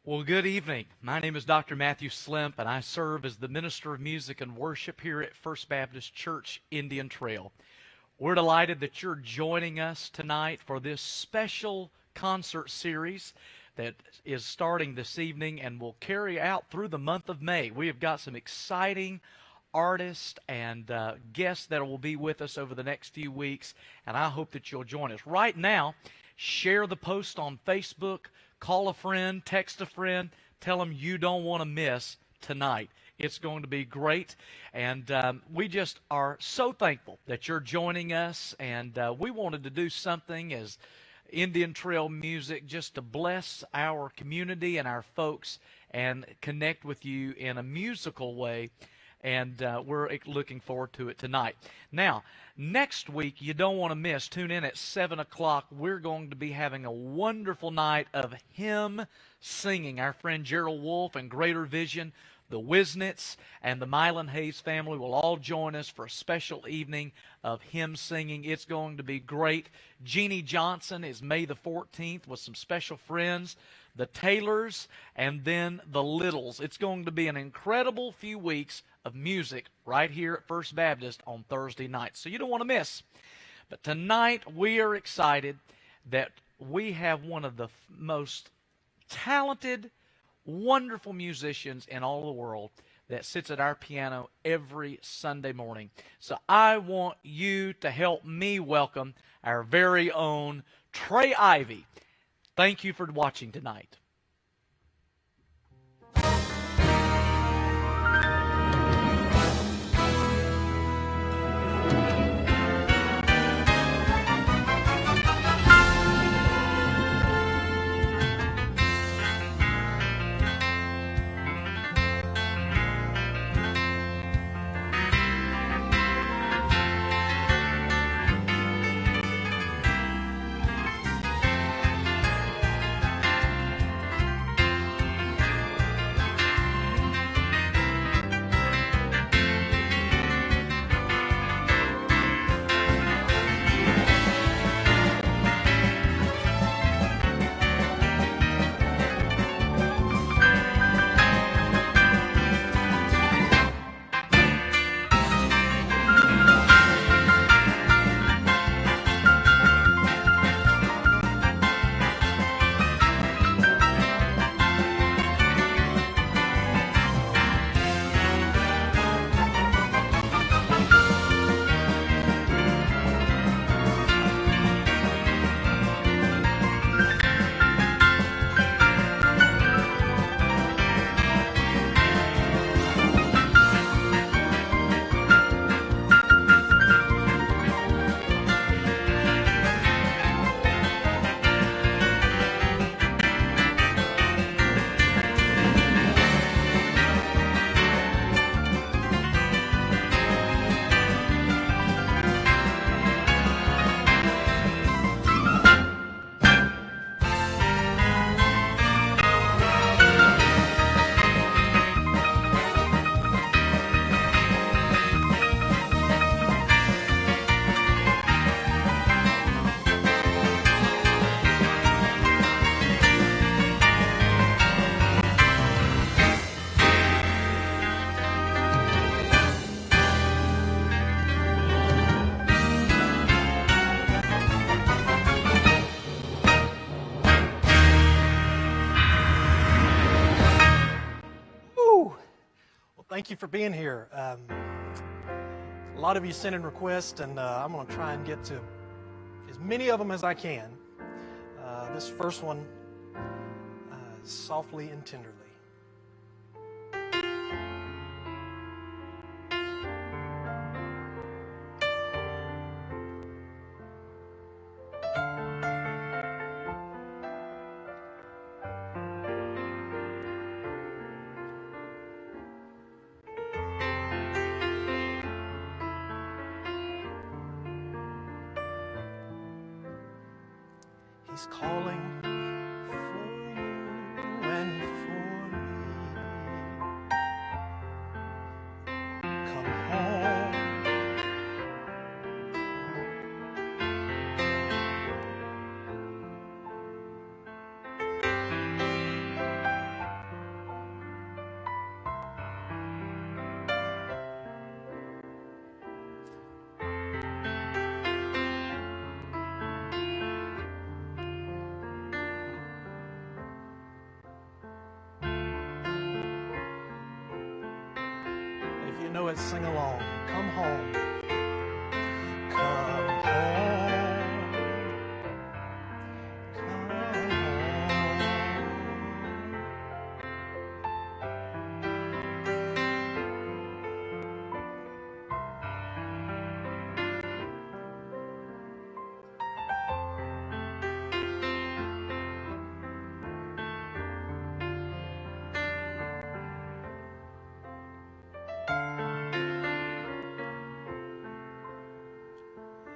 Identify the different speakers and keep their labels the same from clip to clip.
Speaker 1: Well, good evening. My name is Dr. Matthew Slimp, and I serve as the Minister of Music and Worship here at First Baptist Church, Indian Trail. We're delighted that you're joining us tonight for this special concert series that is starting this evening and will carry out through the month of May. We have got some exciting artists and guests that will be with us over the next few weeks, and I hope that you'll join us. Right now, share the post on Facebook. Call a friend, text a friend, tell them you don't want to miss tonight. It's going to be great, and we just are so thankful that you're joining us, and we wanted to do something as Indian Trail Music just to bless our community and our folks and connect with you in a musical way, and we're looking forward to it tonight. Now, next week, you don't want to miss. Tune in at 7 o'clock. We're going to be having a wonderful night of hymn singing. Our friend Gerald Wolf and Greater Vision, the Wisnitz, and the Mylan Hayes family will all join us for a special evening of hymn singing. It's going to be great. Jeannie Johnson is May the 14th with some special friends, the Taylors, and then the Littles. It's going to be an incredible few weeks of music right here at First Baptist on Thursday night. So you don't want to miss. But tonight we are excited that we have one of the most talented, wonderful musicians in all the world that sits at our piano every Sunday morning. So I want you to help me welcome our very own Trey Ivy. Thank you for watching tonight.
Speaker 2: Thank you for being here. A lot of you sent in requests, and I'm going to try and get to as many of them as I can. This first one, Softly and Tenderly. He's calling for you and for me. Come home. know it, sing along. Come home. Come home. Come home.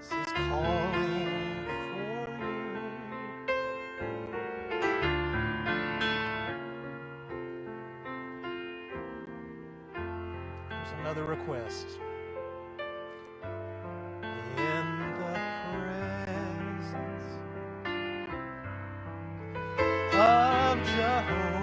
Speaker 2: This is calling for you. There's another request. In the presence of Jehovah.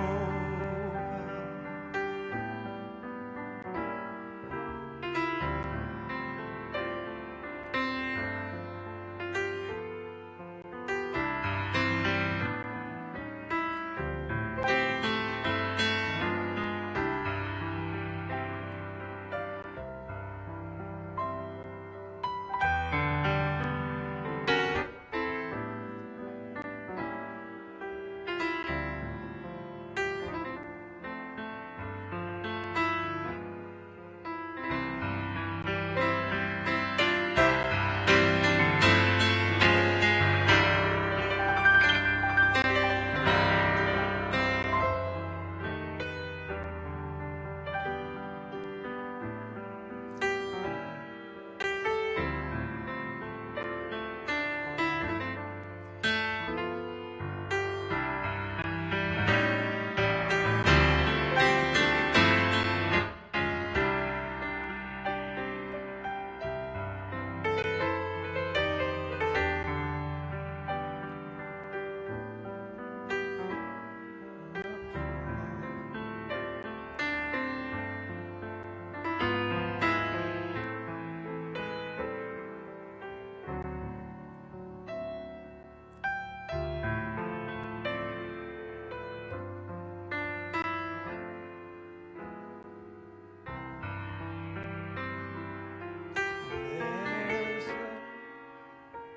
Speaker 2: There's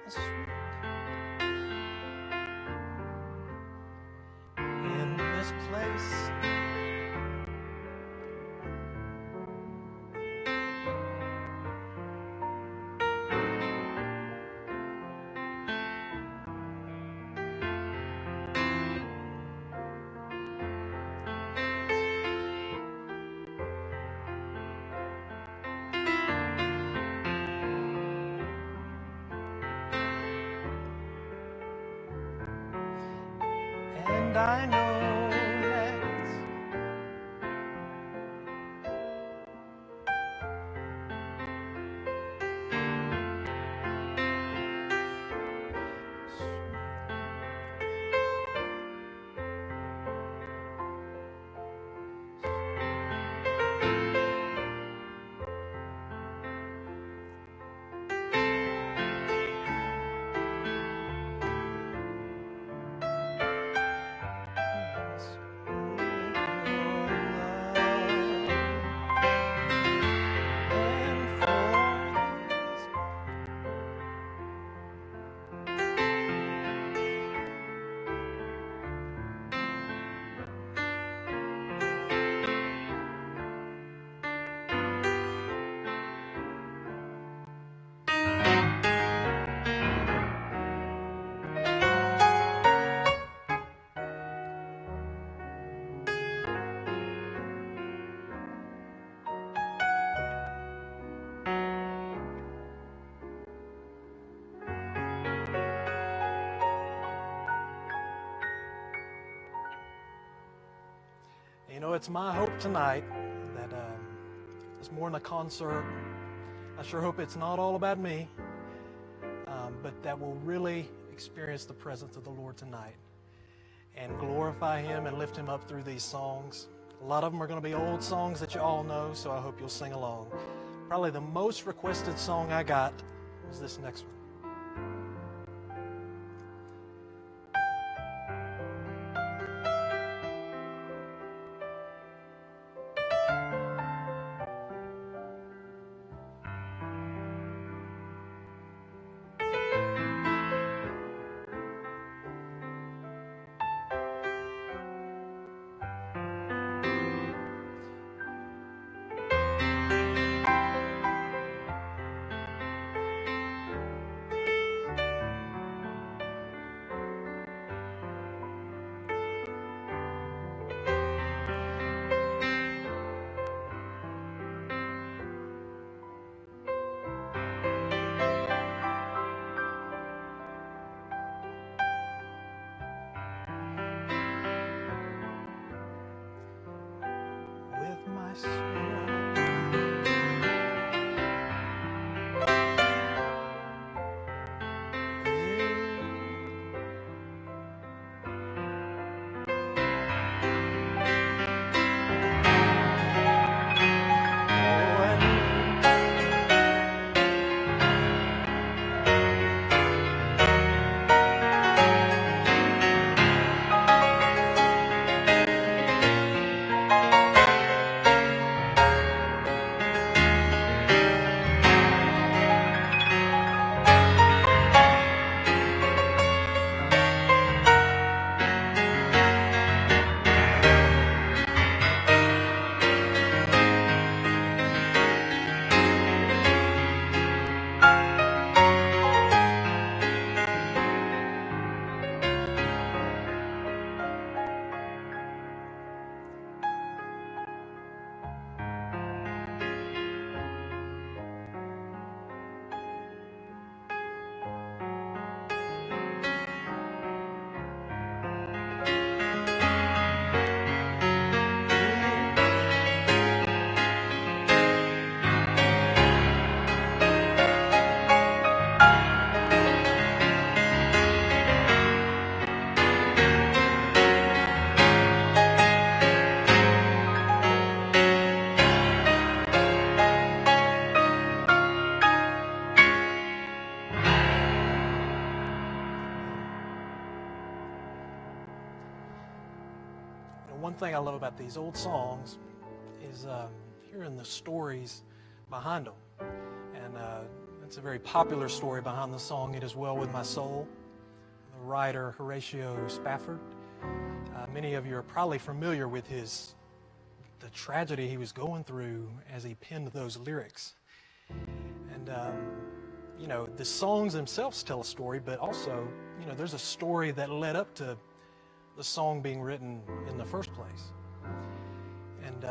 Speaker 2: a sweet in this place. And I know that you know, it's my hope tonight that it's more than a concert. I sure hope it's not all about me, but that we'll really experience the presence of the Lord tonight and glorify Him and lift Him up through these songs. A lot of them are going to be old songs that you all know, so I hope you'll sing along. Probably the most requested song I got was this next one. One thing I love about these old songs is hearing the stories behind them. And it's a very popular story behind the song, It Is Well With My Soul. The writer Horatio Spafford. Many of you are probably familiar with the tragedy he was going through as he penned those lyrics. And, the songs themselves tell a story, but also, there's a story that led up to the song being written in the first place. And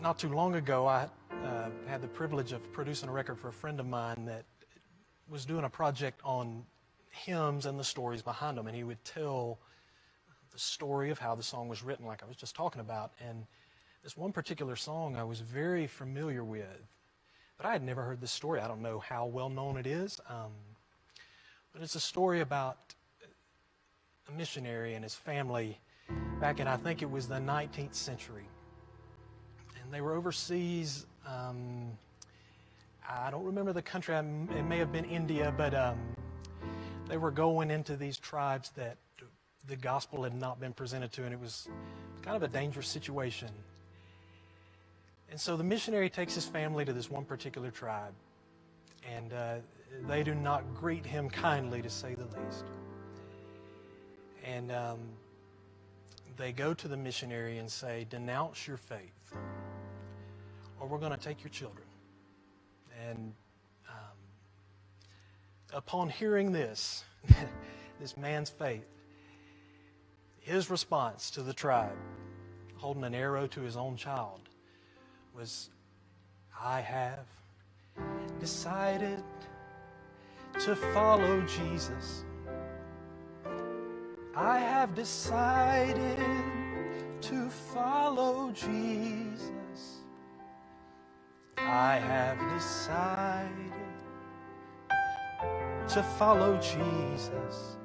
Speaker 2: not too long ago, I had the privilege of producing a record for a friend of mine that was doing a project on hymns and the stories behind them, and he would tell the story of how the song was written, like I was just talking about. And this one particular song I was very familiar with, but I had never heard this story. I don't know how well known it is, but it's a story about a missionary and his family back in, I think it was the 19th century. And they were overseas. I don't remember the country. It may have been India, but they were going into these tribes that the gospel had not been presented to, and it was kind of a dangerous situation. And so the missionary takes his family to this one particular tribe, and they do not greet him kindly, to say the least. And they go to the missionary and say, "Denounce your faith, or we're going to take your children." And upon hearing this, this man's faith, his response to the tribe, holding an arrow to his own child, was, "I have decided to follow Jesus. I have decided to follow Jesus. I have decided to follow Jesus.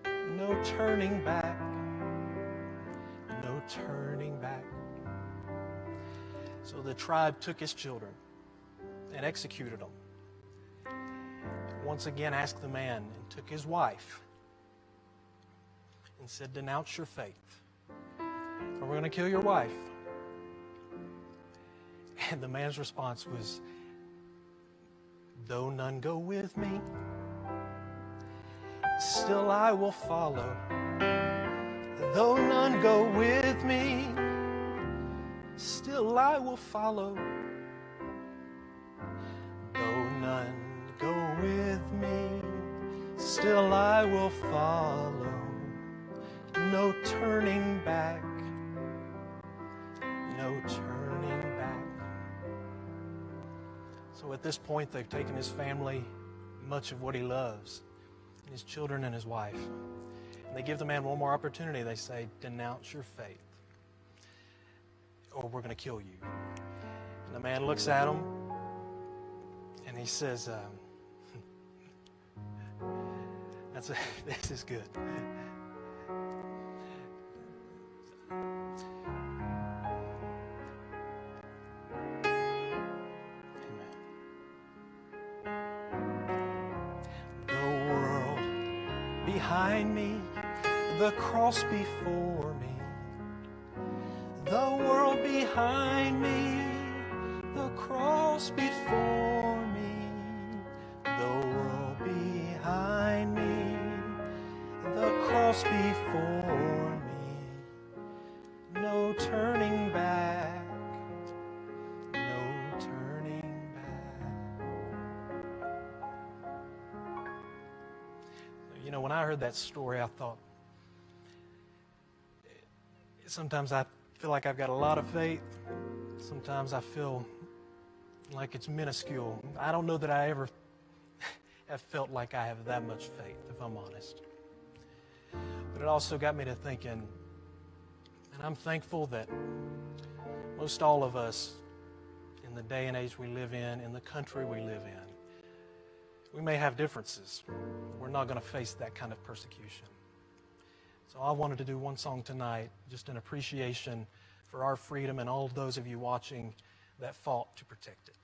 Speaker 2: No turning back, no turning back." So the tribe took his children and executed them. Once again asked the man and took his wife and said, "Denounce your faith, or we're going to kill your wife." And the man's response was, "Though none go with me, still I will follow. Though none go with me, still I will follow. Though none go with me, still I will follow. No turning back, no turning back." So at this point, they've taken his family, much of what he loves, and his children and his wife. And they give the man one more opportunity. They say, "Denounce your faith, or we're going to kill you." And the man looks at him, and he says, this is good. Behind me, the cross before me. The world behind me, the cross before me. The world behind me, the cross before me. No turning back, no turning back. When I heard that story, I thought, sometimes I feel like I've got a lot of faith. Sometimes I feel like it's minuscule. I don't know that I ever have felt like I have that much faith, if I'm honest. But it also got me to thinking, and I'm thankful that most all of us, in the day and age we live in the country we live in, we may have differences. We're not going to face that kind of persecution. So I wanted to do one song tonight, just in appreciation for our freedom and all of those of you watching that fought to protect it.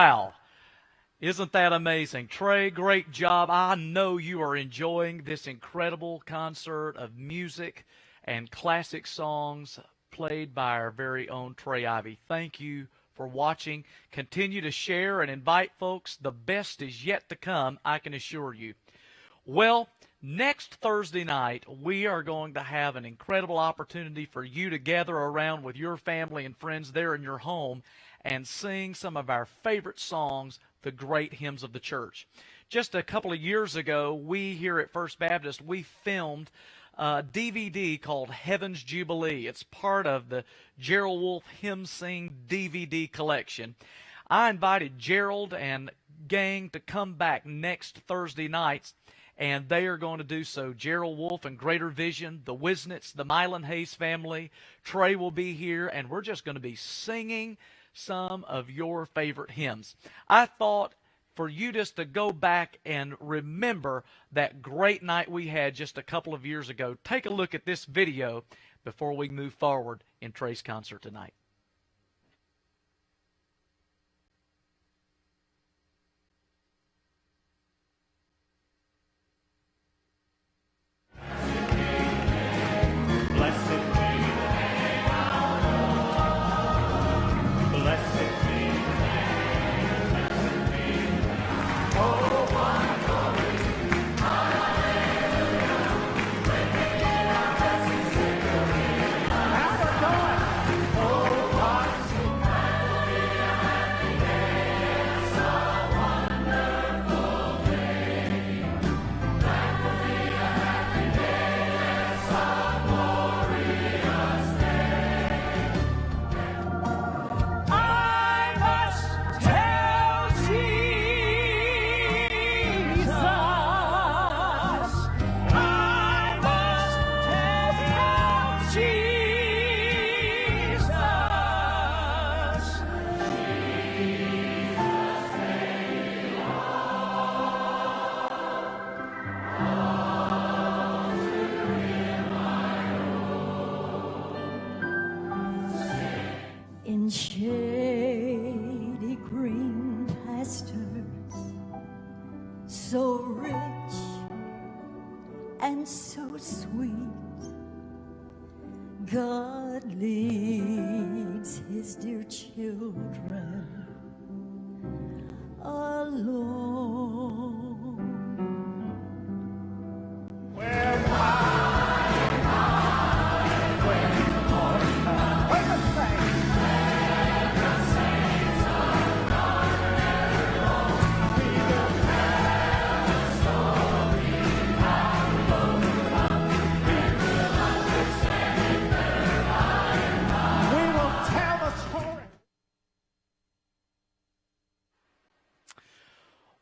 Speaker 1: Wow. Isn't that amazing? Trey, great job. I know you are enjoying this incredible concert of music and classic songs played by our very own Trey Ivy. Thank you for watching. Continue to share and invite folks. The best is yet to come, I can assure you. Well, next Thursday night, we are going to have an incredible opportunity for you to gather around with your family and friends there in your home and sing some of our favorite songs, the great hymns of the church. Just a couple of years ago, we here at First Baptist, we filmed a DVD called Heaven's Jubilee. It's part of the Gerald Wolfe Hymn Sing DVD collection. I invited Gerald and gang to come back next Thursday night, and they are going to do so. Gerald Wolfe and Greater Vision, the Wisnets, the Mylan Hayes family, Trey will be here, and we're just going to be singing some of your favorite hymns. I thought for you just to go back and remember that great night we had just a couple of years ago. Take a look at this video before we move forward in Trey's concert tonight.
Speaker 3: In shady green pastures, so rich and so sweet, God leads his dear children alone.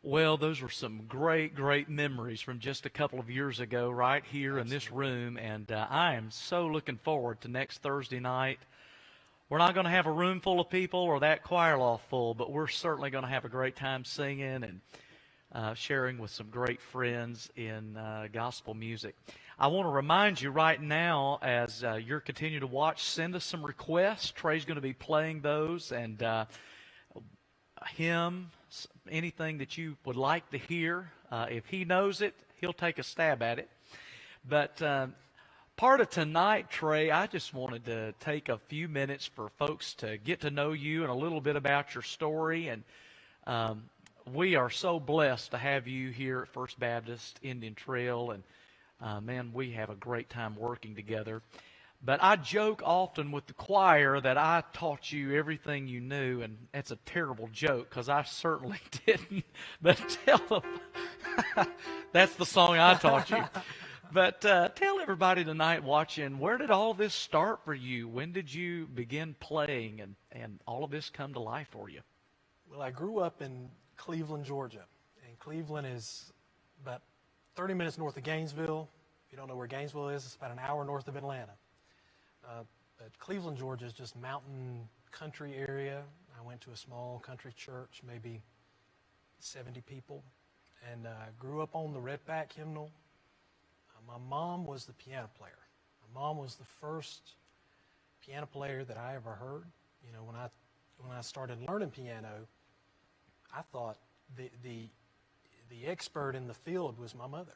Speaker 1: Well, those were some great, great memories from just a couple of years ago right here in this room, and I am so looking forward to next Thursday night. We're not going to have a room full of people or that choir loft full, but we're certainly going to have a great time singing and sharing with some great friends in gospel music. I want to remind you right now, as you're continuing to watch, send us some requests. Trey's going to be playing those, and hymn, anything that you would like to hear. If he knows it, he'll take a stab at it. But part of tonight, Trey, I just wanted to take a few minutes for folks to get to know you and a little bit about your story. And we are so blessed to have you here at First Baptist Indian Trail. And man, we have a great time working together. But I joke often with the choir that I taught you everything you knew, and that's a terrible joke because I certainly didn't. But tell them that's the song I taught you. But tell everybody tonight watching, where did all this start for you? When did you begin playing and all of this come to life for you?
Speaker 2: Well, I grew up in Cleveland, Georgia. And Cleveland is about 30 minutes north of Gainesville. If you don't know where Gainesville is, it's about an hour north of Atlanta. But Cleveland, Georgia is just mountain country area. I went to a small country church, maybe 70 people, and grew up on the Redback hymnal. My mom was the piano player. My mom was the first piano player that I ever heard. You know, when I started learning piano, I thought the expert in the field was my mother.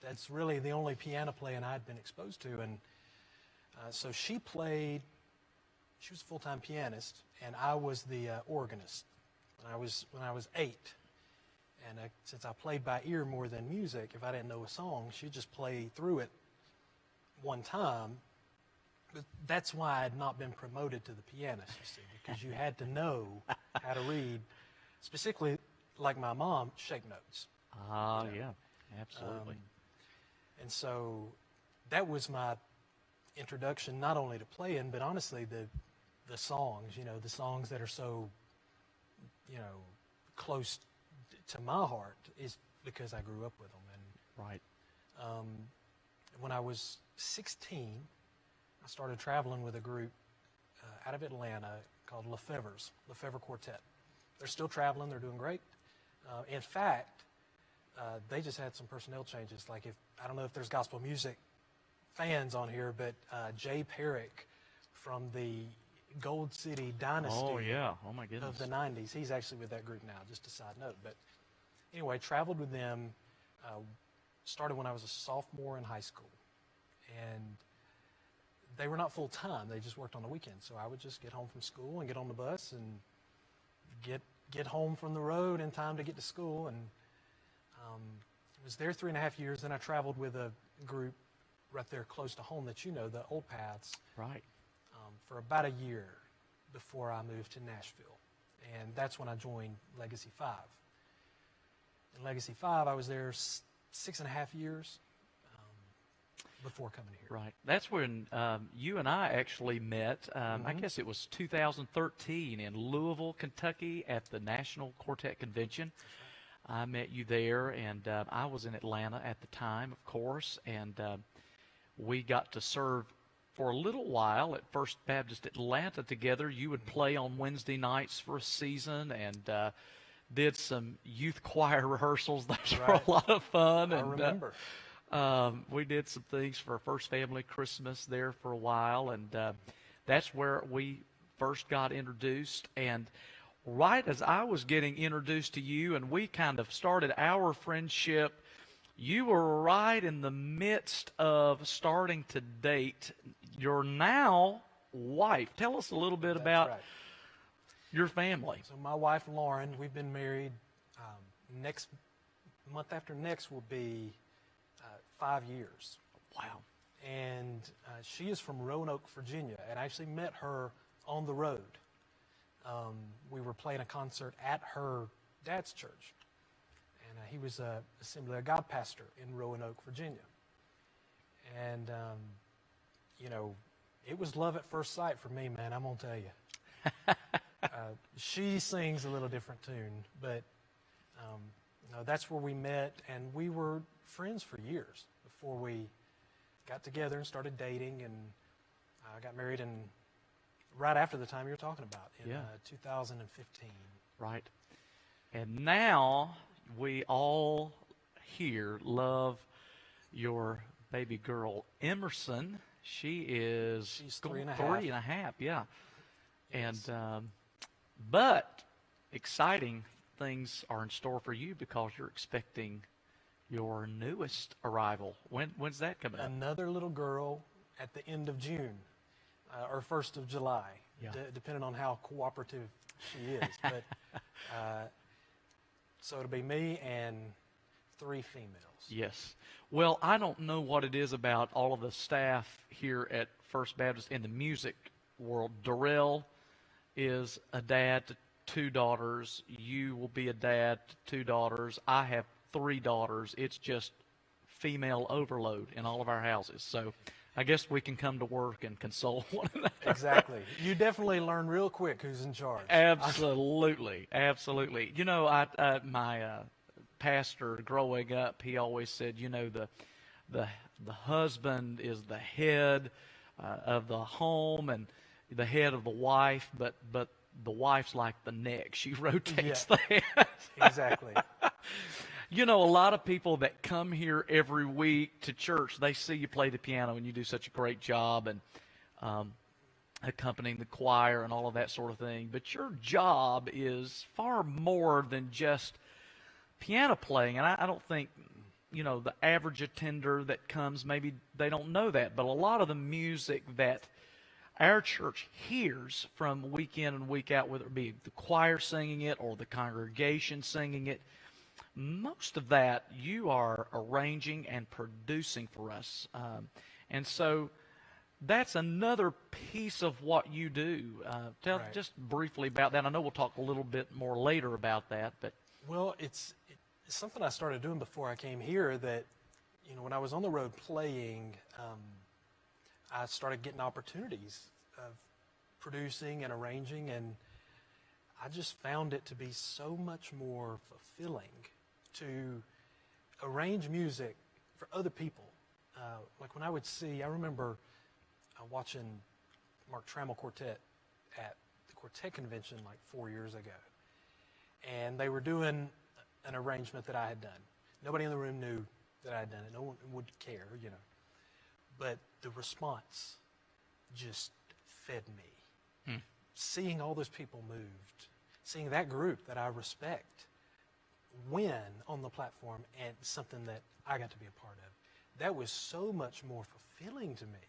Speaker 2: That's really the only piano playing I'd been exposed to, and so she played. She was a full-time pianist, and I was the organist when I was 8. And since I played by ear more than music, if I didn't know a song, she'd just play through it one time. But that's why I had not been promoted to the pianist, you see, because you had to know how to read, specifically, like my mom, shake notes.
Speaker 1: Yeah, absolutely.
Speaker 2: And so that was my introduction, not only to playing, but honestly, the songs, the songs that are so, close to my heart is because I grew up with them. And
Speaker 1: Right.
Speaker 2: When I was 16, I started traveling with a group out of Atlanta called Lefevre Quartet. They're still traveling. They're doing great. In fact, they just had some personnel changes. Like I don't know if there's gospel music fans on here, but Jay Perrick from the Gold City Dynasty
Speaker 1: Oh my goodness.
Speaker 2: of the 90s, he's actually with that group now, just a side note. But anyway, traveled with them, started when I was a sophomore in high school. And they were not full-time. They just worked on the weekends. So I would just get home from school and get on the bus and get home from the road in time to get to school. And was there 3.5 years. Then I traveled with a group right there close to home that the Old Paths.
Speaker 1: Right.
Speaker 2: For about a year before I moved to Nashville. And that's when I joined Legacy 5. In Legacy 5, I was there 6.5 years before coming here.
Speaker 1: Right. That's when you and I actually met. I guess it was 2013 in Louisville, Kentucky at the National Quartet Convention. I met you there, and I was in Atlanta at the time, of course, and we got to serve for a little while at First Baptist Atlanta together. You would play on Wednesday nights for a season and did some youth choir rehearsals. Those were a lot of fun.
Speaker 2: I remember.
Speaker 1: We did some things for First Family Christmas there for a while, and that's where we first got introduced. And right as I was getting introduced to you and we kind of started our friendship, you were right in the midst of starting to date your now wife. Tell us a little bit
Speaker 2: That's
Speaker 1: about
Speaker 2: right.
Speaker 1: your family.
Speaker 2: So my wife, Lauren, we've been married. Next month after next will be 5 years.
Speaker 1: Wow.
Speaker 2: And she is from Roanoke, Virginia, and I actually met her on the road. We were playing a concert at her dad's church, and he was a Assembly of God pastor in Roanoke, Virginia. And, it was love at first sight for me, man, I'm going to tell you. She sings a little different tune, but that's where we met, and we were friends for years before we got together and started dating, and got married right after the time you were talking about, in 2015.
Speaker 1: Right. And now we all here love your baby girl, Emerson. She's
Speaker 2: 3.5.
Speaker 1: 3.5, yeah.
Speaker 2: Yes.
Speaker 1: And but exciting things are in store for you because you're expecting your newest arrival. When's that coming up?
Speaker 2: Another little girl at the end of June, or 1st of July, depending on how cooperative she is. But so it'll be me and 3 females.
Speaker 1: Yes. Well, I don't know what it is about all of the staff here at First Baptist in the music world. Darrell is a dad to 2 daughters. You will be a dad to 2 daughters. I have 3 daughters. It's just female overload in all of our houses. So I guess we can come to work and console one another.
Speaker 2: Exactly. You definitely learn real quick who's in charge.
Speaker 1: Absolutely. Absolutely. My pastor growing up, he always said, the husband is the head of the home and the head of the wife, but the wife's like the neck. She rotates the head.
Speaker 2: Exactly.
Speaker 1: A lot of people that come here every week to church, they see you play the piano and you do such a great job. And accompanying the choir and all of that sort of thing. But your job is far more than just piano playing. And I don't think, the average attender that comes, maybe they don't know that. But a lot of the music that our church hears from week in and week out, whether it be the choir singing it or the congregation singing it, most of that you are arranging and producing for us. And so that's another piece of what you do. Tell
Speaker 2: Right.
Speaker 1: just briefly about that. I know we'll talk a little bit more later about that, but
Speaker 2: Well, it's something I started doing before I came here that, when I was on the road playing, I started getting opportunities of producing and arranging, and I just found it to be so much more fulfilling to arrange music for other people. Like when I remember watching Mark Trammell Quartet at the Quartet Convention like 4 years ago. And they were doing an arrangement that I had done. Nobody in the room knew that I had done it. No one would care, But the response just fed me. Seeing all those people moved, seeing that group that I respect win on the platform and something that I got to be a part of, that was so much more fulfilling to me,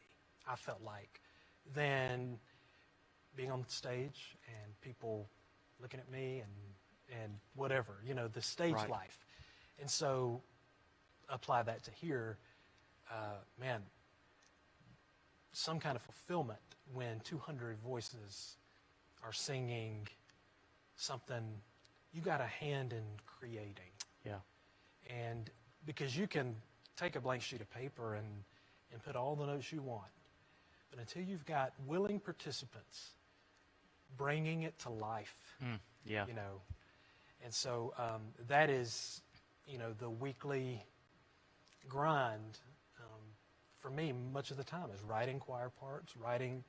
Speaker 2: I felt like, than being on stage and people looking at me and whatever, the stage
Speaker 1: Right.
Speaker 2: life. And so apply that to here, man, some kind of fulfillment when 200 voices are singing something you got a hand in creating.
Speaker 1: yeah.
Speaker 2: And because you can take a blank sheet of paper and put all the notes you want, but until you've got willing participants bringing it to life,
Speaker 1: Yeah.
Speaker 2: And so that is, the weekly grind for me much of the time is writing choir parts, writing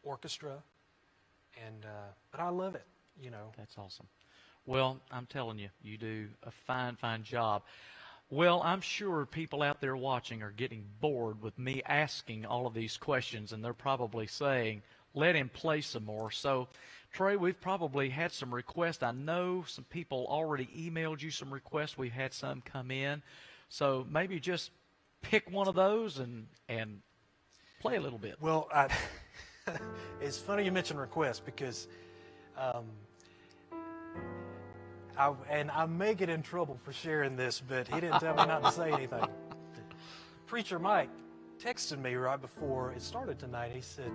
Speaker 2: orchestra, and but I love it,
Speaker 1: That's awesome. Well, I'm telling you, you do a fine, fine job. Well, I'm sure people out there watching are getting bored with me asking all of these questions, and they're probably saying, let him play some more. So, Trey, we've probably had some requests. I know some people already emailed you some requests. We've had some come in. So maybe just pick one of those and play a little bit.
Speaker 2: Well, it's funny you mention requests because I may get in trouble for sharing this, but he didn't tell me not to say anything. Preacher Mike texted me right before it started tonight. He said,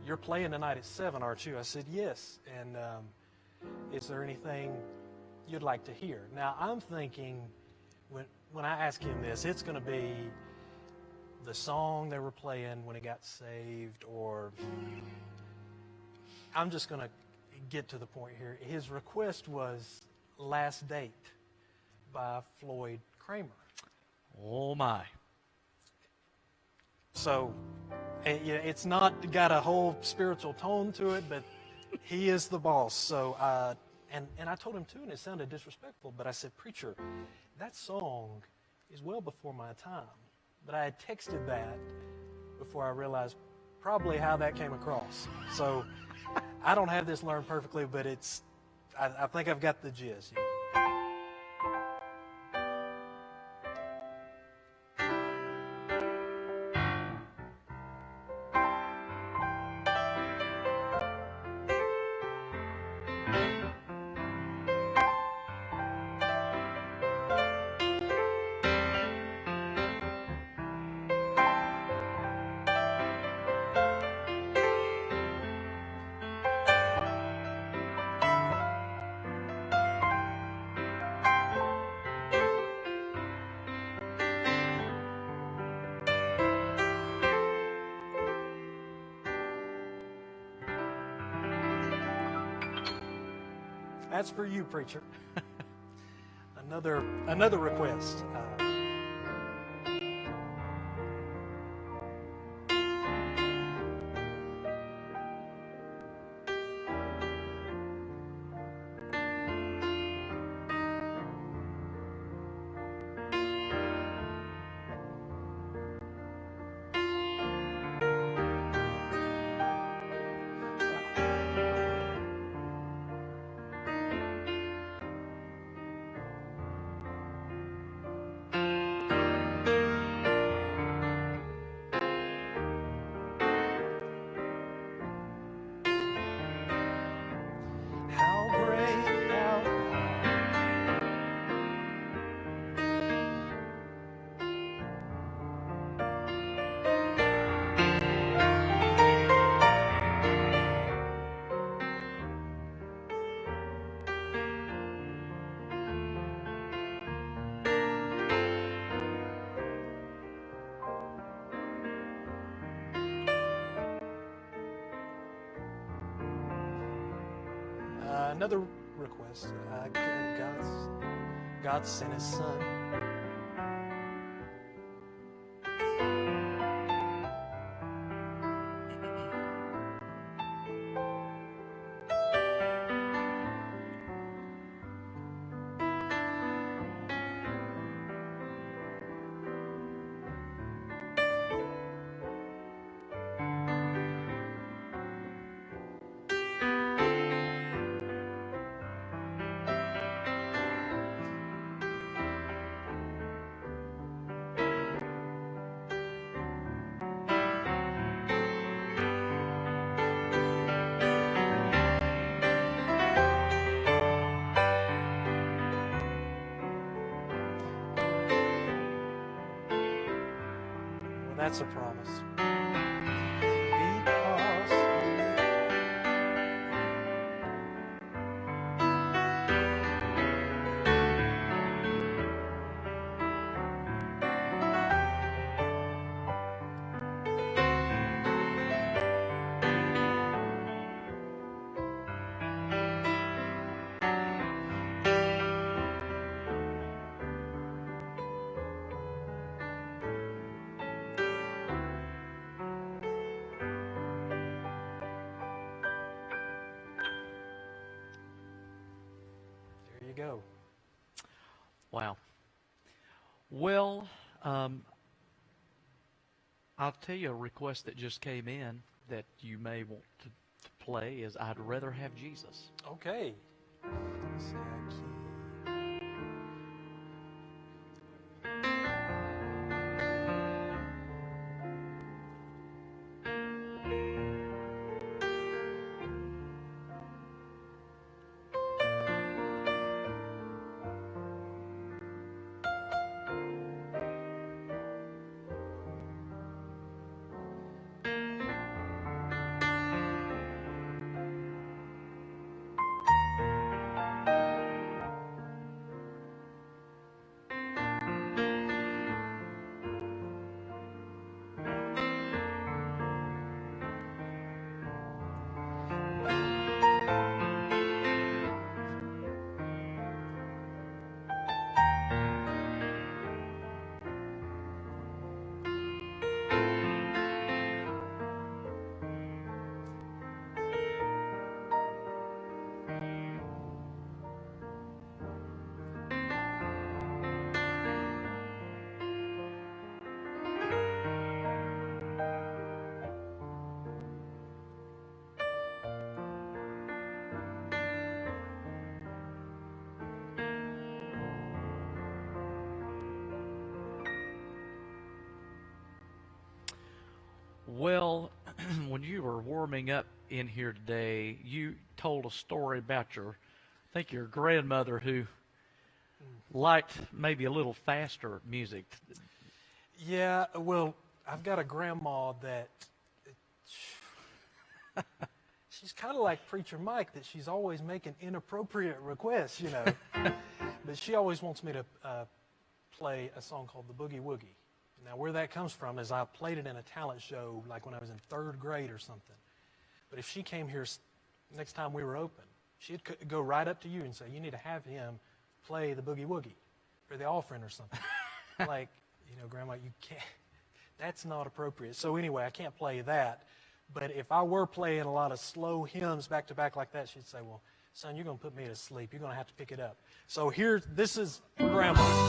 Speaker 2: "You're playing tonight at 7, aren't you?" I said, "Yes." And is there anything you'd like to hear? Now, I'm thinking when I ask him this, it's going to be the song they were playing when he got saved, or I'm just going to get to the point here. His request was Last Date by Floyd Kramer.
Speaker 1: Oh, my.
Speaker 2: So it's not got a whole spiritual tone to it, but he is the boss. So, and I told him too, and it sounded disrespectful, but I said, "Preacher, that song is well before my time." But I had texted that before I realized probably how that came across. So I don't have this learned perfectly, but I think I've got the gist. That's for you, preacher. Another request. another request. God sent His Son. That's a promise. Because there you go.
Speaker 1: Wow. Well, I'll tell you a request that just came in that you may want to play is I'd Rather Have Jesus.
Speaker 2: Okay. Let's see, I key.
Speaker 1: Well, when you were warming up in here today, you told a story about I think your grandmother who liked maybe a little faster music.
Speaker 2: Yeah, well, I've got a grandma that she's kind of like Preacher Mike, that she's always making inappropriate requests, you know. But she always wants me to play a song called The Boogie Woogie. Now, where that comes from is I played it in a talent show like when I was in 3rd grade or something. But if she came here next time we were open, she'd go right up to you and say, you need to have him play The Boogie Woogie for the offering or something. Like, you know, Grandma, you can't, that's not appropriate. So anyway, I can't play that. But if I were playing a lot of slow hymns back to back like that, she'd say, well, son, you're going to put me to sleep. You're going to have to pick it up. So this is for Grandma.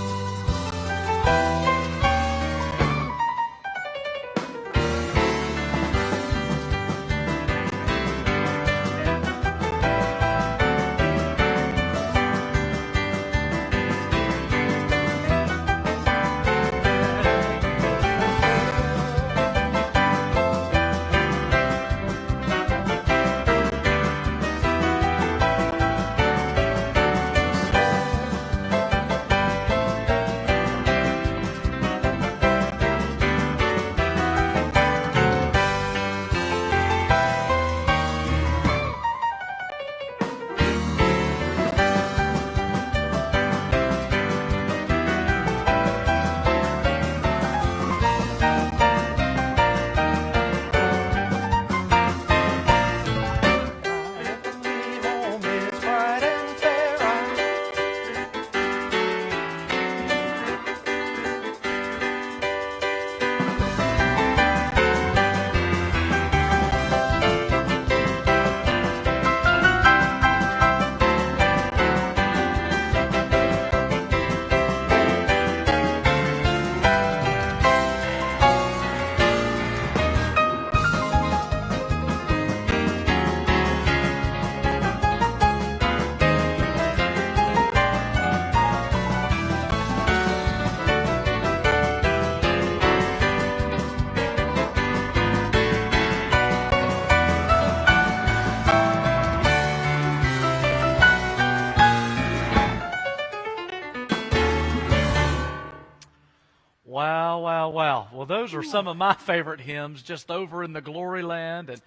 Speaker 1: Wow, wow, wow. Well, those are some of my favorite hymns, just over in the glory land, and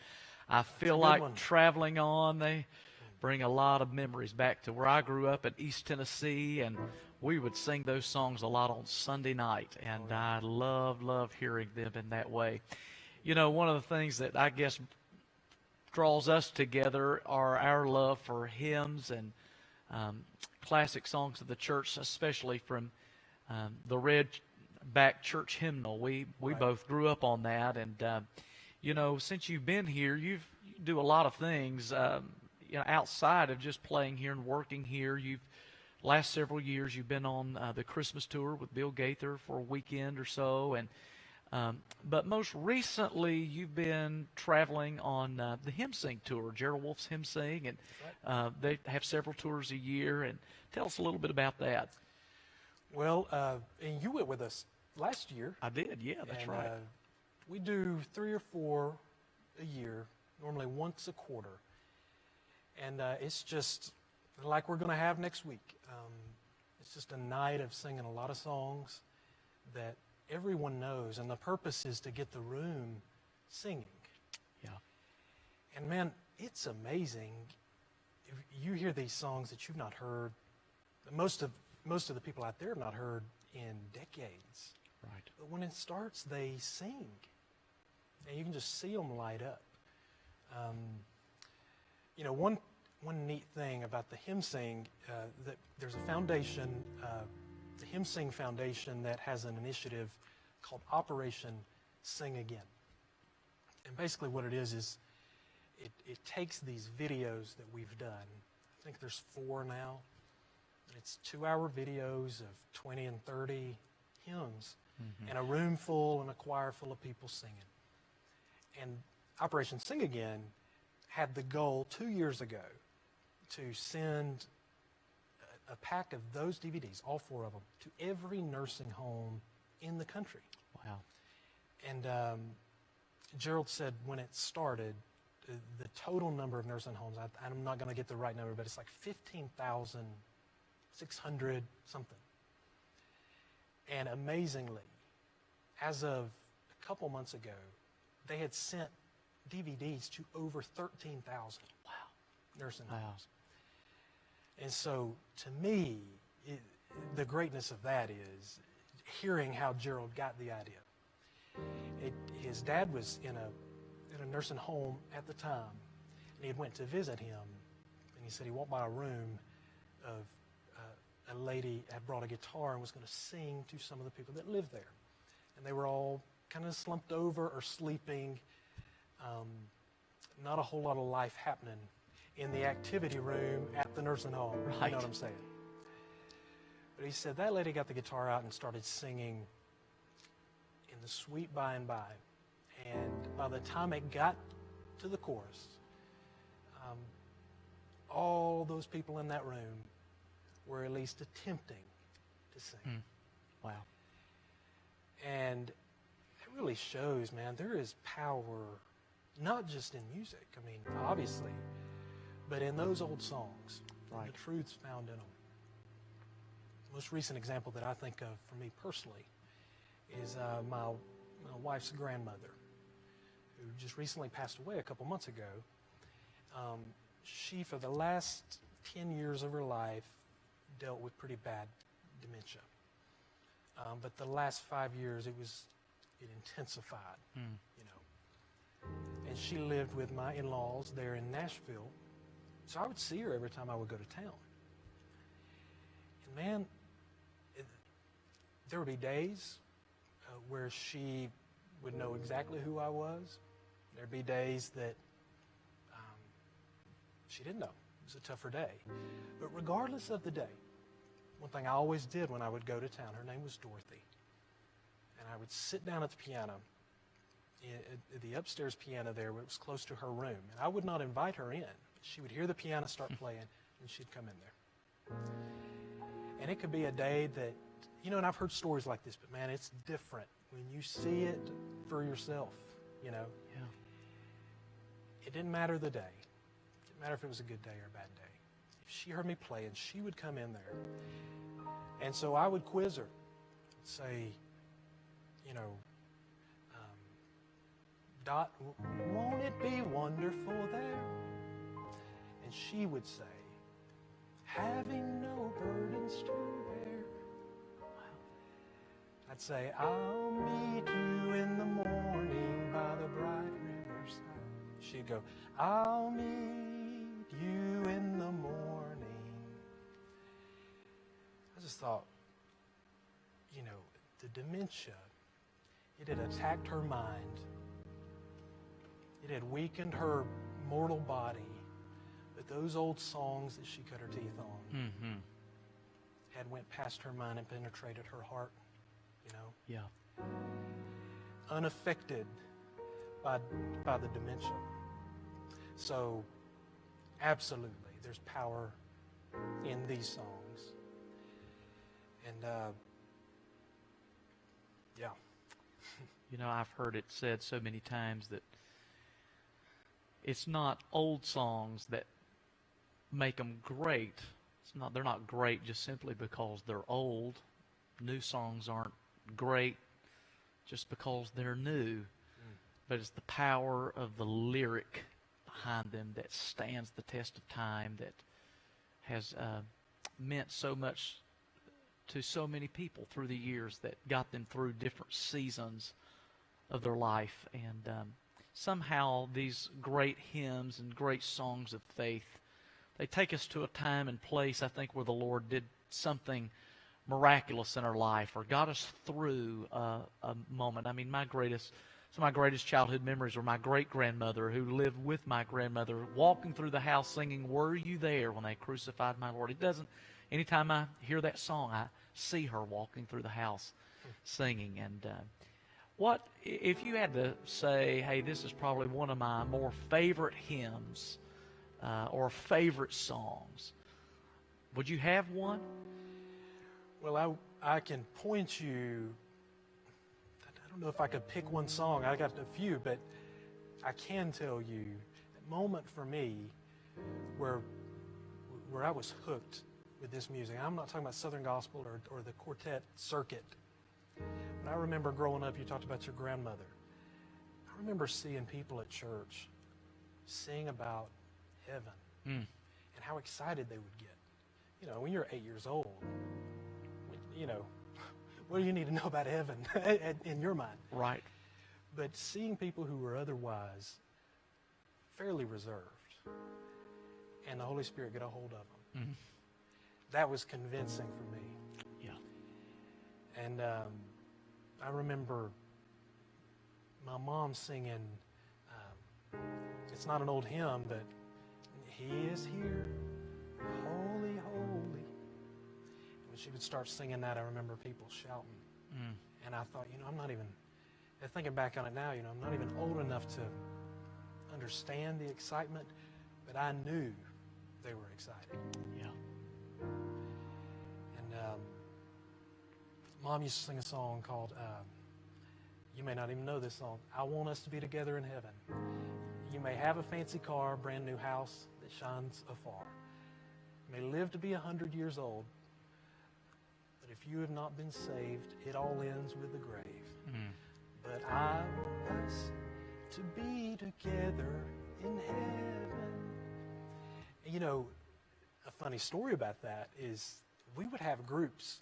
Speaker 1: I feel
Speaker 2: good
Speaker 1: like
Speaker 2: one.
Speaker 1: traveling on. They bring a lot of memories back to where I grew up in East Tennessee, and we would sing those songs a lot on Sunday night, and I love hearing them in that way. You know, one of the things that I guess draws us together are our love for hymns and classic songs of the church, especially from the Red Back Church hymnal. We
Speaker 2: Right.
Speaker 1: both grew up on that, and you know, since you've been here, you do a lot of things. You know, outside of just playing here and working here, last several years you've been on the Christmas tour with Bill Gaither for a weekend or so, and but most recently you've been traveling on the Hymn Sing tour, Gerald Wolf's Hymn Sing, and they have several tours a year. And tell us a little bit about that.
Speaker 2: Well, and you went with us last year.
Speaker 1: I did, yeah, that's
Speaker 2: and,
Speaker 1: right.
Speaker 2: We do 3 or 4 a year, normally once a quarter. And it's just like we're going to have next week. It's just a night of singing a lot of songs that everyone knows, and the purpose is to get the room singing.
Speaker 1: Yeah.
Speaker 2: And man, it's amazing. If you hear these songs that you've not heard, most of the people out there have not heard in decades.
Speaker 1: Right.
Speaker 2: But when it starts, they sing, and you can just see them light up. You know, one neat thing about the Hymn Sing, that there's a foundation, the Hymn Sing Foundation, that has an initiative called Operation Sing Again. And basically what it is it takes these videos that we've done. I think there's 4 now. It's 2-hour videos of 20 and 30 hymns, and a room full and a choir full of people singing. And Operation Sing Again had the goal 2 years ago to send a pack of those DVDs, all 4 of them, to every nursing home in the country.
Speaker 1: Wow.
Speaker 2: And Gerald said when it started, the total number of nursing homes, I'm not going to get the right number, but it's like 15,600 something. And amazingly, as of a couple months ago, they had sent DVDs to over 13,000 nursing homes.
Speaker 1: Wow.
Speaker 2: And so, to me, the greatness of that is hearing how Gerald got the idea. His dad was in a nursing home at the time, and he went to visit him, and he said he walked by a room of a lady had brought a guitar and was going to sing to some of the people that lived there. And they were all kind of slumped over or sleeping. Not a whole lot of life happening in the activity room at the nursing home.
Speaker 1: Right.
Speaker 2: You know what I'm saying? But he said that lady got the guitar out and started singing in the sweet by and by. And by the time it got to the chorus, all those people in that room were at least attempting to sing.
Speaker 1: Wow.
Speaker 2: And it really shows, man, there is power not just in music, I mean, obviously, but in those old songs,
Speaker 1: Right.
Speaker 2: the truths found in them. The most recent example that I think of for me personally is my wife's grandmother, who just recently passed away a couple months ago. She, for the last 10 years of her life, dealt with pretty bad dementia. But the last 5 years, it intensified, you know. And she lived with my in-laws there in Nashville, so I would see her every time I would go to town. And man, there would be days where she would know exactly who I was. There'd be days that she didn't know. It was a tougher day. But regardless of the day, one thing I always did when I would go to town, her name was Dorothy, and I would sit down at the piano, the upstairs piano there, it was close to her room, and I would not invite her in. She would hear the piano start playing, and she'd come in there. And it could be a day that, you know, and I've heard stories like this, but man, it's different when you see it for yourself, you know.
Speaker 1: Yeah.
Speaker 2: It didn't matter the day. It didn't matter if it was a good day or a bad day. If she heard me playing, she would come in there. And so I would quiz her, say, you know, Dot, won't it be wonderful there? And she would say, having no burdens to bear. I'd say, I'll meet you in the morning by the bright riverside. She'd go, I'll meet you in the morning. I just thought, you know, the dementia, it had attacked her mind. It had weakened her mortal body. But those old songs that she cut her teeth on had went past her mind and penetrated her heart, you know.
Speaker 1: Yeah.
Speaker 2: Unaffected by the dementia. So, absolutely, there's power in these songs. And, yeah.
Speaker 1: You know, I've heard it said so many times that it's not old songs that make them great. They're not great just simply because they're old. New songs aren't great just because they're new. But it's the power of the lyric behind them that stands the test of time, that has meant so much to so many people through the years, that got them through different seasons of their life. And somehow these great hymns and great songs of faith, they take us to a time and place, I think, where the Lord did something miraculous in our life or got us through a moment. I mean, some of my greatest childhood memories were my great-grandmother, who lived with my grandmother, walking through the house singing, "Were you there when they crucified my Lord?" Anytime I hear that song, I see her walking through the house singing. And what if you had to say, hey, this is probably one of my more favorite hymns or favorite songs, would you have one?
Speaker 2: Well, I can point you. I don't know if I could pick one song. I got a few, but I can tell you that moment for me where I was hooked with this music. I'm not talking about Southern Gospel or the quartet circuit. But I remember growing up, you talked about your grandmother. I remember seeing people at church sing about heaven and how excited they would get. You know, when you're 8 years old, you know, what do you need to know about heaven in your mind?
Speaker 1: Right.
Speaker 2: But seeing people who were otherwise fairly reserved and the Holy Spirit get a hold of them, that was convincing for me.
Speaker 1: Yeah.
Speaker 2: And I remember my mom singing, it's not an old hymn, but He is here, holy, holy. And when she would start singing that, I remember people shouting. And I thought, you know, I'm not even, thinking back on it now, you know, I'm not even old enough to understand the excitement, but I knew they were excited.
Speaker 1: Yeah.
Speaker 2: And Mom used to sing a song called, you may not even know this song, I Want Us to Be Together in Heaven. You may have a fancy car, brand new house that shines afar. You may live to be 100 years old, but if you have not been saved, it all ends with the grave. But I want us to be together in heaven. And you know, a funny story about that is we would have groups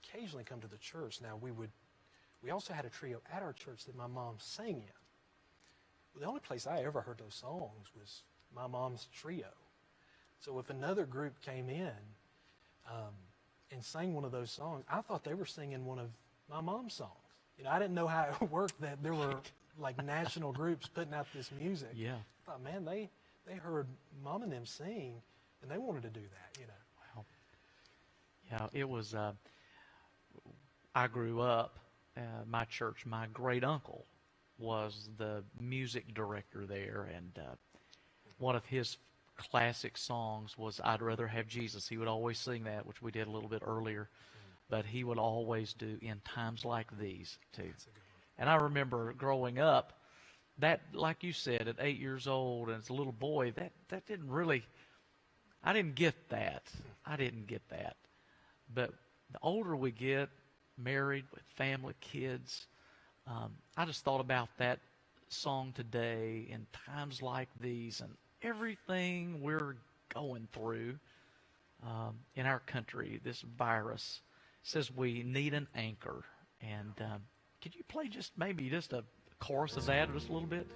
Speaker 2: occasionally come to the church. Now we also had a trio at our church that my mom sang in. The only place I ever heard those songs was my mom's trio. So if another group came in and sang one of those songs, I thought they were singing one of my mom's songs. You know, I didn't know how it worked that there were like national groups putting out this music.
Speaker 1: Yeah.
Speaker 2: I thought, man, they heard Mom and them sing, and they wanted to do that, you know.
Speaker 1: Wow. Yeah, it was, I grew up, my church, my great uncle was the music director there, and one of his classic songs was I'd Rather Have Jesus. He would always sing that, which we did a little bit earlier, but he would always do In Times Like These, too.
Speaker 2: That's a good one.
Speaker 1: And I remember growing up, that, like you said, at 8 years old and as a little boy, that didn't really, I didn't get that. I didn't get that. But the older we get, married with family, kids, I just thought about that song today in times like these and everything we're going through in our country. This virus says we need an anchor. And could you play maybe just a chorus of that just a little bit?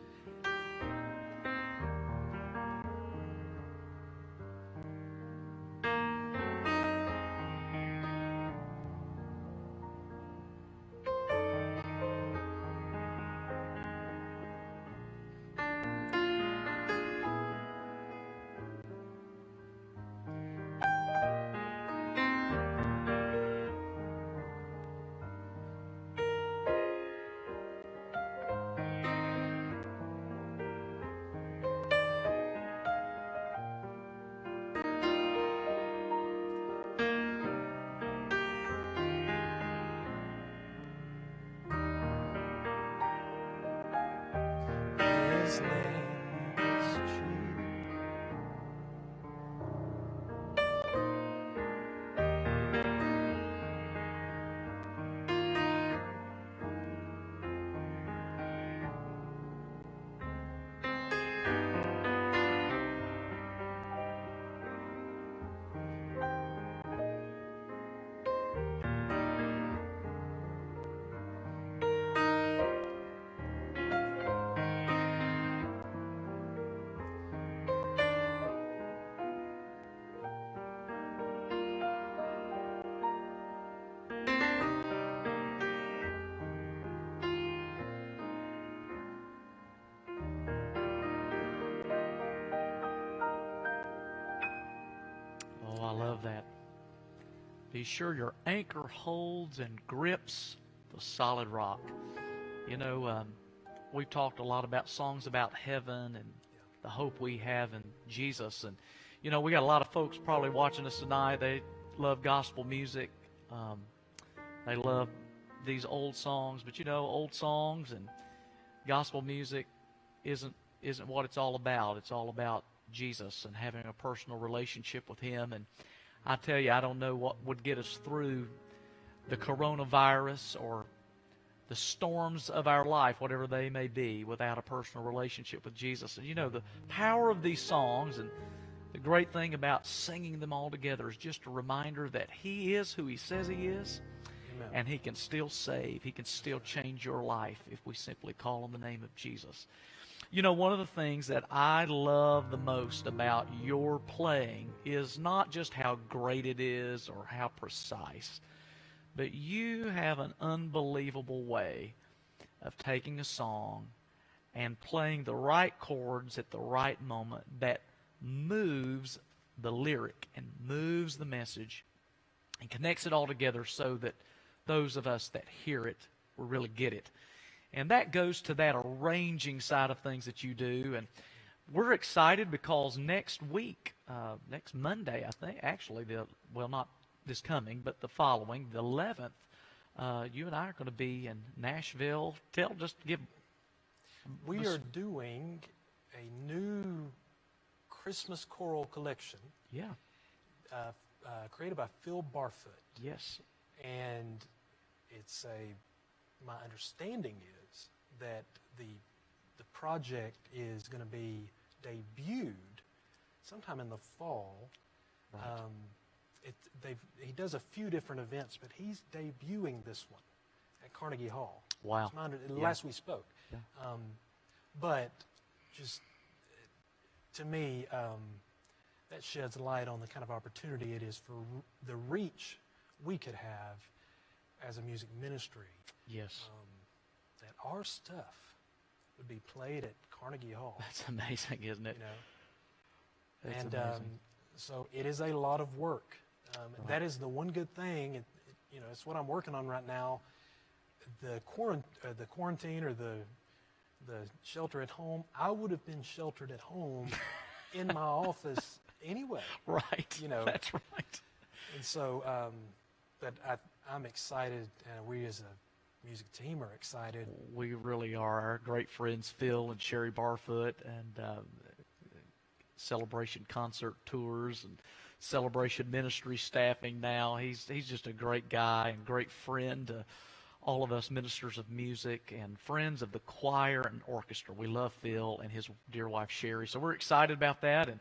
Speaker 2: His name is Jesus.
Speaker 1: Oh, I love that. Be sure your anchor holds and grips the solid rock. You know, we've talked a lot about songs about heaven and the hope we have in Jesus. And, you know, we got a lot of folks probably watching us tonight. They love gospel music. They love these old songs. But, you know, old songs and gospel music isn't what it's all about. It's all about Jesus and having a personal relationship with Him. And I tell you, I don't know what would get us through the coronavirus or the storms of our life, whatever they may be, without a personal relationship with Jesus. And you know, the power of these songs and the great thing about singing them all together is just a reminder that He is who He says He is.
Speaker 2: Amen.
Speaker 1: And He can still save. He can still change your life if we simply call on the name of Jesus. You know, one of the things that I love the most about your playing is not just how great it is or how precise, but you have an unbelievable way of taking a song and playing the right chords at the right moment that moves the lyric and moves the message and connects it all together so that those of us that hear it will really get it. And that goes to that arranging side of things that you do. And we're excited because next week, next Monday, I think, actually, not this coming, but the following, the 11th, you and I are going to be in Nashville.
Speaker 2: We are doing a new Christmas choral collection.
Speaker 1: Yeah.
Speaker 2: Created by Phil Barfoot.
Speaker 1: Yes.
Speaker 2: And my understanding is that the project is going to be debuted sometime in the fall.
Speaker 1: Right.
Speaker 2: He does a few different events, but he's debuting this one at Carnegie Hall.
Speaker 1: Wow.
Speaker 2: Last we spoke.
Speaker 1: Yeah.
Speaker 2: But just to me, that sheds light on the kind of opportunity it is for the reach we could have as a music ministry.
Speaker 1: Yes.
Speaker 2: That our stuff would be played at Carnegie Hall.
Speaker 1: That's amazing, isn't it?
Speaker 2: You know?
Speaker 1: That's
Speaker 2: and
Speaker 1: amazing.
Speaker 2: So it is a lot of work.
Speaker 1: Right.
Speaker 2: That is the one good thing. It's what I'm working on right now. The quarantine or the shelter at home. I would have been sheltered at home in my office anyway.
Speaker 1: Right.
Speaker 2: You know.
Speaker 1: That's right.
Speaker 2: And so, but I'm excited, and we as a music team are excited.
Speaker 1: We really are. Our great friends Phil and Sherry Barfoot and Celebration Concert Tours and Celebration Ministry staffing now. He's just a great guy and great friend to all of us ministers of music and friends of the choir and orchestra. We love Phil and his dear wife Sherry, so we're excited about that. And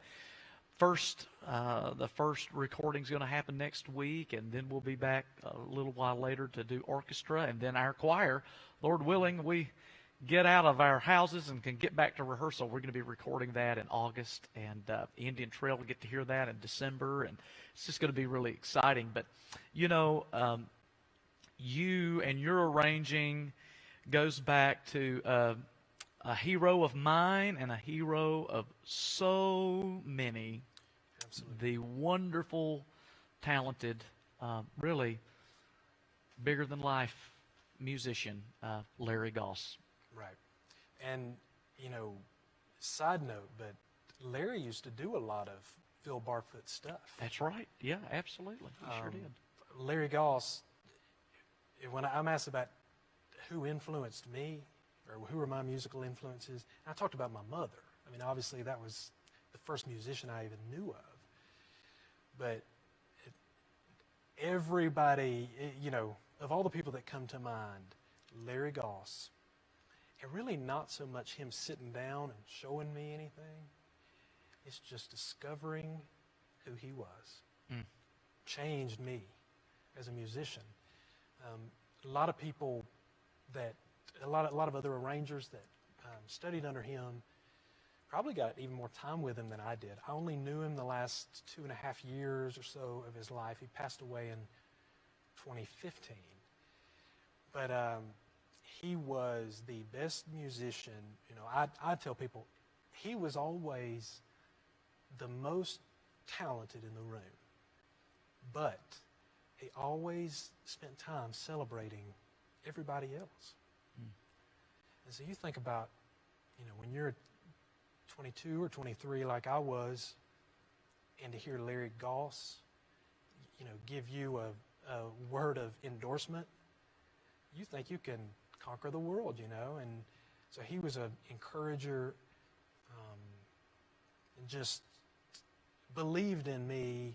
Speaker 1: the first recording is going to happen next week, and then we'll be back a little while later to do orchestra, and then our choir, Lord willing, we get out of our houses and can get back to rehearsal. We're going to be recording that in August, and Indian Trail will get to hear that in December, and it's just going to be really exciting. But, you know, you and your arranging goes back to a hero of mine and a hero of so many. Absolutely. The wonderful, talented, really bigger-than-life musician, Larry Goss.
Speaker 2: Right. And, you know, side note, but Larry used to do a lot of Phil Barfoot stuff.
Speaker 1: That's right. Yeah, absolutely. He sure did.
Speaker 2: Larry Goss, when I'm asked about who influenced me or who are my musical influences, I talked about my mother. I mean, obviously that was the first musician I even knew of. But everybody, you know, of all the people that come to mind, Larry Goss, and really not so much him sitting down and showing me anything. It's just discovering who he was. Changed me as a musician. A lot of people a lot of other arrangers that studied under him probably got even more time with him than I did. I only knew him the last 2.5 years or so of his life. He passed away in 2015. But he was the best musician. You know, I tell people he was always the most talented in the room. But he always spent time celebrating everybody else. And so you think about, you know, when you're 22 or 23 like I was, and to hear Larry Goss, you know, give you a word of endorsement, you think you can conquer the world, you know. And so he was an encourager, and just believed in me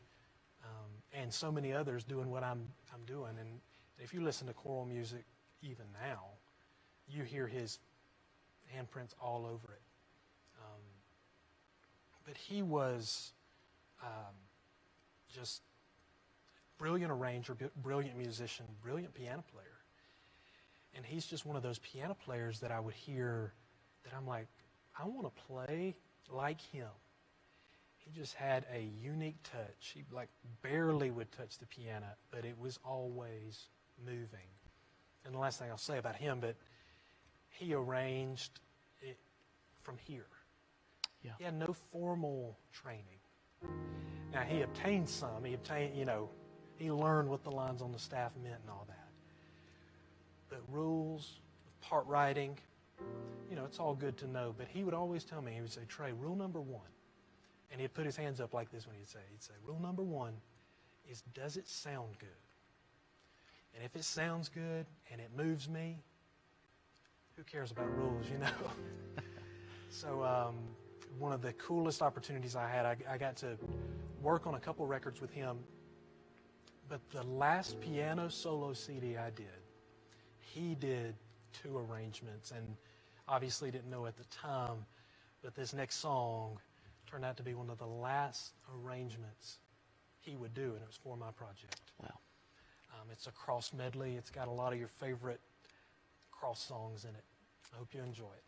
Speaker 2: and so many others doing what I'm doing. And if you listen to choral music even now, you hear his handprints all over it. But he was just brilliant arranger, brilliant musician, brilliant piano player. And he's just one of those piano players that I would hear that I'm like, I want to play like him. He just had a unique touch. He like barely would touch the piano, but it was always moving. And the last thing I'll say about him, but he arranged it from here. Yeah. He had no formal training. Now, he obtained some. He obtained, you know, he learned what the lines on the staff meant and all that. But rules, part writing, you know, it's all good to know. But he would always tell me, he would say, Trey, rule number one. And he'd put his hands up like this when he'd say, rule number one is, does it sound good? And if it sounds good and it moves me, who cares about rules, you know? So one of the coolest opportunities I had, I got to work on a couple records with him. But the last piano solo CD I did, he did 2 arrangements, and obviously didn't know at the time, but this next song turned out to be one of the last arrangements he would do, and it was for my project.
Speaker 1: Wow.
Speaker 2: It's a cross medley. It's got a lot of your favorite cross songs in it. I hope you enjoy it.